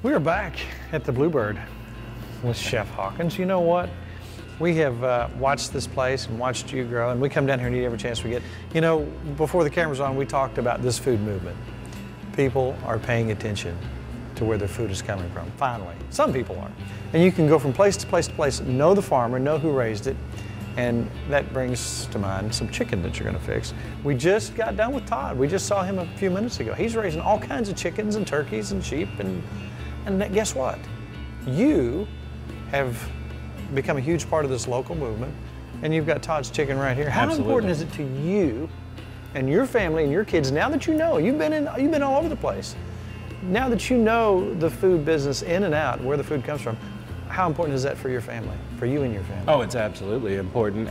We are back at the Bluebird with Chef Hawkins. You know what? We have watched this place and watched you grow, and we come down here and eat every chance we get. You know, before the camera's on, we talked about this food movement. People are paying attention to where their food is coming from, finally. Some people are. And you can go from place to place to place, know the farmer, know who raised it, and that brings to mind some chicken that you're gonna fix. We just got done with Todd. We just saw him a few minutes ago. He's raising all kinds of chickens and turkeys and sheep, and guess what? You have become a huge part of this local movement, and you've got Todd's Chicken right here. How Absolutely. important is it to you and your family and your kids, now that you know, you've been all over the place, now that you know the food business in and out, where the food comes from, how important is that for your family, for you and your family? Oh, it's absolutely important.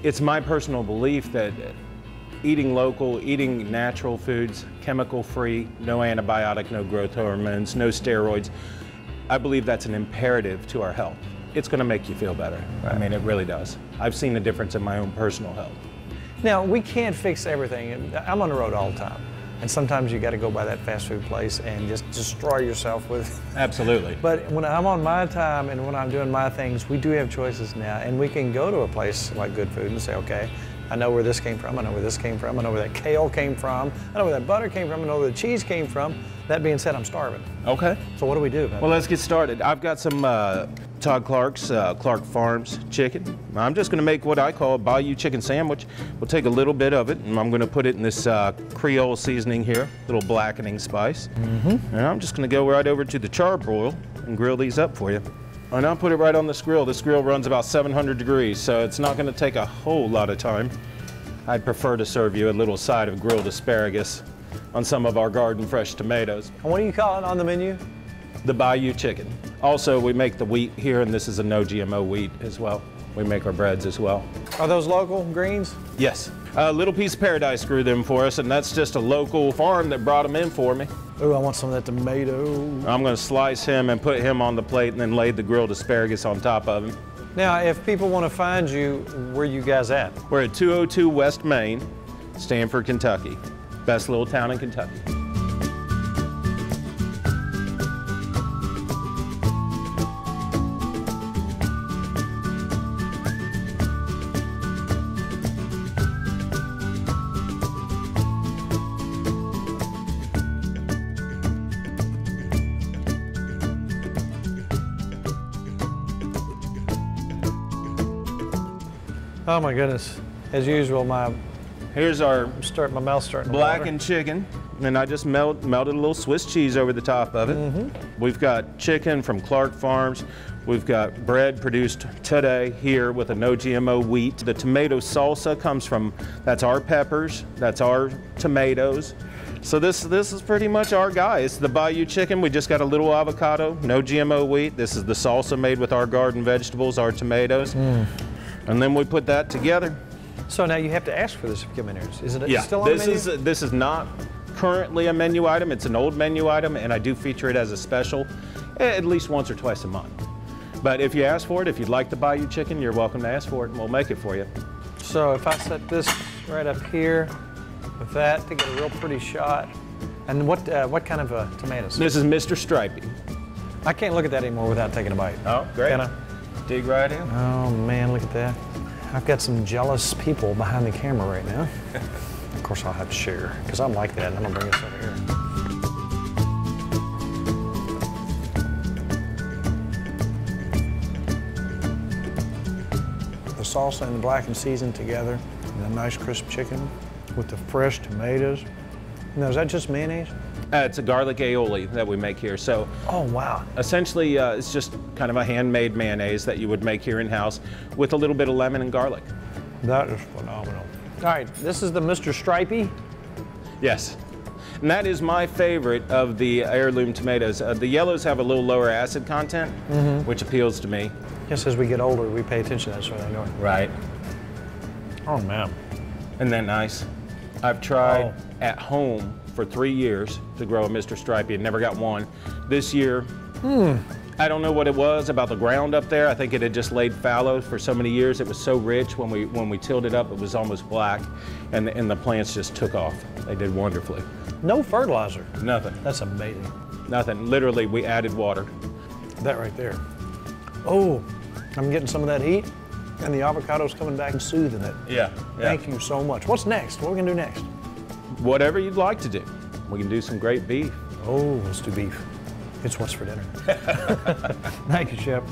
It's my personal belief that eating local, eating natural foods, chemical-free, no antibiotic, no growth hormones, no steroids, I believe that's an imperative to our health. It's going to make you feel better. Right. I mean, it really does. I've seen a difference in my own personal health. Now, we can't fix everything. I'm on the road all the time, and sometimes you got to go by that fast food place and just destroy yourself with. Absolutely. But when I'm on my time and when I'm doing my things, we do have choices now, and we can go to a place like Good Food and say, okay, I know where this came from, I know where this came from, I know where that kale came from, I know where that butter came from, I know where the cheese came from. That being said, I'm starving. Okay. So what do we do? Well, let's get started. I've got some Todd Clark's Clark Farms chicken. I'm just going to make what I call a Bayou chicken sandwich. We'll take a little bit of it, and I'm going to put it in this Creole seasoning here, little blackening spice. And I'm just going to go right over to the charbroil and grill these up for you. And I'll put it right on this grill. This grill runs about 700 degrees, so it's not going to take a whole lot of time. I'd prefer to serve you a little side of grilled asparagus on some of our garden fresh tomatoes. And what do you call it on the menu? The Bayou chicken. Also, we make the wheat here, and this is a no GMO wheat as well. We make our breads as well. Are those local greens? Yes. A Little Piece of Paradise grew them for us, and that's just a local farm that brought them in for me. Ooh, I want some of that tomato. I'm going to slice him and put him on the plate and then lay the grilled asparagus on top of him. Now, if people want to find you, where you guys at? We're at 202 West Main, Stanford, Kentucky. Best little town in Kentucky. Oh my goodness. As usual, Here's our my mouth's starting to blackened chicken, and I just melted a little Swiss cheese over the top of it. We've got chicken from Clark Farms. We've got bread produced today here with a no GMO wheat. The tomato salsa comes from, that's our peppers, that's our tomatoes. So this is pretty much our guy. It's the Bayou chicken. We just got a little avocado, no GMO wheat. This is the salsa made with our garden vegetables, our tomatoes. And then we put that together. So now you have to ask for this if you come in here. Is it Yeah, still on the menu? This is not currently a menu item. It's an old menu item, and I do feature it as a special at least once or twice a month. But if you ask for it, if you'd like the Bayou chicken, you're welcome to ask for it, and we'll make it for you. So if I set this right up here with that to get a real pretty shot. And what kind of tomatoes? This is Mr. Stripey. I can't look at that anymore without taking a bite. Oh, great. Can I? Dig right in. Oh man, look at that. I've got some jealous people behind the camera right now. Of course I'll have to share, because I'm like that, and I'm gonna bring this over here. The salsa and the blackened seasoned together, and a nice crisp chicken with the fresh tomatoes. Now, is that just mayonnaise? It's a garlic aioli that we make here. So, oh wow! Essentially, it's just kind of a handmade mayonnaise that you would make here in house with a little bit of lemon and garlic. That is phenomenal. All right, this is the Mr. Stripey. Yes, and that is my favorite of the heirloom tomatoes. The yellows have a little lower acid content, which appeals to me. Yes, as we get older, we pay attention to that sort of thing. Right. Oh man! Isn't that nice? I've tried at home for 3 years to grow a Mr. Stripey and never got one. This year, I don't know what it was about the ground up there. I think it had just laid fallow for so many years. It was so rich when we tilled it up, it was almost black, and the plants just took off. They did wonderfully. No fertilizer. Nothing. That's amazing. nothing. Literally, we added water. That right there. Oh, I'm getting some of that heat, and the avocado's coming back and soothing it. Yeah. Thank you so much. What's next? What are we gonna do next? Whatever you'd like to do. We can do some great beef. Oh, let's do beef. It's what's for dinner. Thank you, Chef.